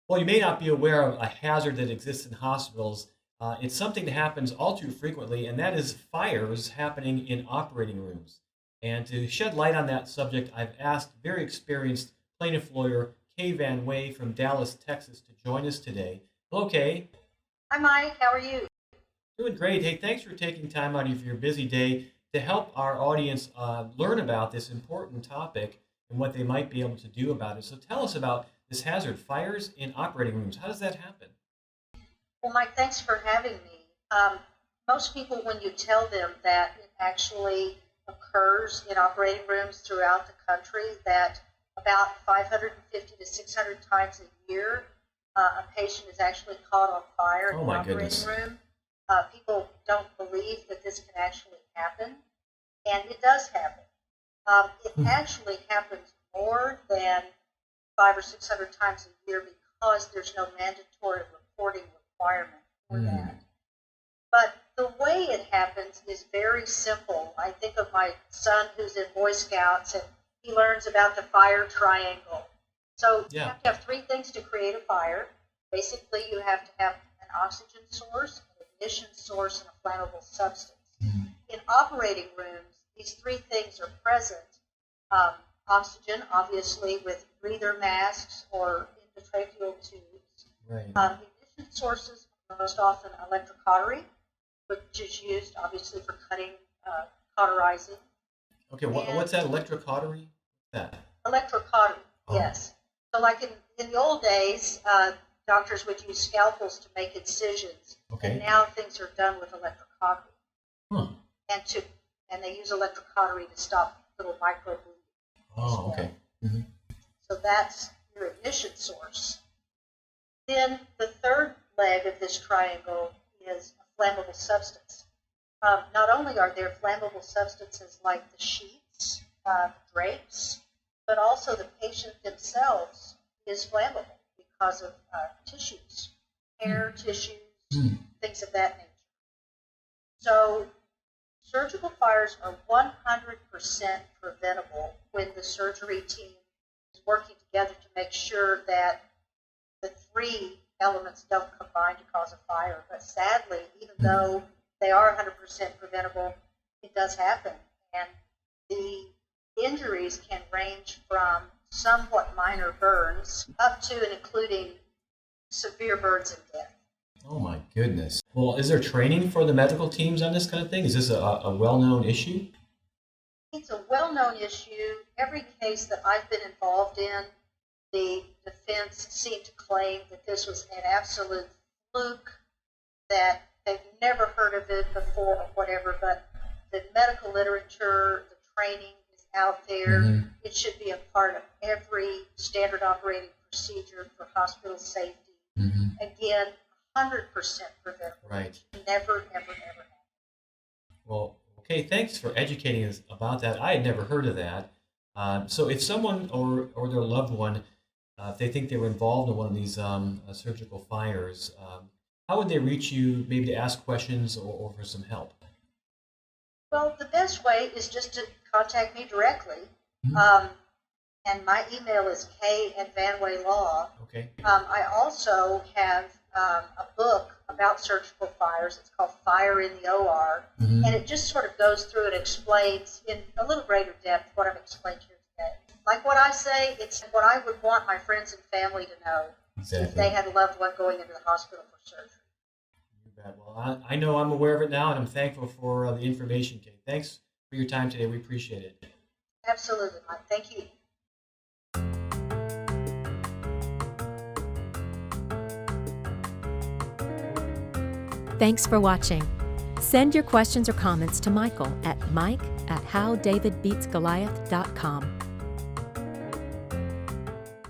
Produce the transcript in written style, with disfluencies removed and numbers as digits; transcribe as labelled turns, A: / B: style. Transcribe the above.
A: Well, you may not be aware of a hazard that exists in hospitals. It's something that happens all too frequently, and that is fires happening in operating rooms. And to shed light on that subject, I've asked very experienced plaintiff lawyer Kay Van Wey from Dallas, Texas, to join us today. Hello, Kay.
B: Hi, Mike. How are you?
A: Doing great. Hey, thanks for taking time out of your busy day to help our audience learn about this important topic and what they might be able to do about it. So tell us about this hazard, fires in operating rooms. How does that happen?
B: Well, Mike, thanks for having me. Most people, when you tell them that it actually occurs in operating rooms throughout the country, that about 550 to 600 times a year, a patient is actually caught on fire in
A: Oh
B: the
A: my
B: operating
A: goodness.
B: room. People don't believe that this can actually happen, and it does happen. It
A: Hmm.
B: actually happens more than 500 or 600 times a year because there's no mandatory reporting requirement for that.
A: Hmm.
B: But the way it happens is very simple. I think of my son who's in Boy Scouts and he learns about the fire triangle. So you
A: Yeah.
B: have to have three things to create a fire. Basically, you have to have an oxygen source, an ignition source, and a flammable substance.
A: Mhm.
B: In operating rooms, these three things are present. Um, Oxygen, obviously, with breather masks or endotracheal tubes.
A: Right.
B: Ignition sources are most often electrocautery, which is used obviously for cutting, cauterizing,
A: Okay,
B: and
A: what's that electrocautery? What's that?
B: electrocautery,
A: Oh,
B: yes. So, like in the old days, doctors would use scalpels to make incisions, and
A: okay.
B: now things are done with electrocautery,
A: Huh.
B: and to and they use electrocautery to stop little microbleeding as
A: Oh, okay.
B: well.
A: Hmm.
B: So that's your ignition source. Then the third leg of this triangle is a flammable substance. Not only are there flammable substances like the sheets, drapes, but also the patient themselves is flammable because of tissues, hair, tissues,
A: Hmm.
B: things of that nature. So surgical fires are 100% preventable when the surgery team is working together to make sure that the three elements don't combine to cause a fire. But sadly, even
A: Hmm.
B: though they are 100% preventable, it does happen. And the injuries can range from somewhat minor burns up to and including severe burns and death.
A: Oh my goodness. Well, is there training for the medical teams on this kind of thing? Is this a well-known issue?
B: It's a well known issue. Every case that I've been involved in, the defense seemed to claim that this was an absolute fluke, that they've never heard of it before or whatever, but the medical literature, the training is out there.
A: Hmm.
B: It should be a part of every standard operating procedure for hospital safety.
A: Hmm.
B: Again, 100% preventable.
A: Right.
B: Never, ever, ever.
A: Well, okay, thanks for educating us about that. I had never heard of that. So if someone or their loved one, if they think they were involved in one of these surgical fires, how would they reach you maybe to ask questions or for some help?
B: Well, the best way is just to contact me directly.
A: Mhm.
B: And my email is Kay at Van Wey Law.
A: Okay.
B: I also have a book about surgical fires. It's called Fire in the OR. And
A: Hmm.
B: it just sort of goes through and explains in a little greater depth what I've explained here today. Like what I say, it's what I would want my friends and family to know if they
A: Exactly.
B: had a loved one going into the hospital for surgery.
A: You bet. Well, I know I'm aware of it now, and I'm thankful for the information, Kate. Thanks for your time today. We appreciate it.
B: Absolutely, Mike. Thank you.
C: Thanks for watching. Send your questions or comments to Michael at mike@howdavidbeatsgoliath.com.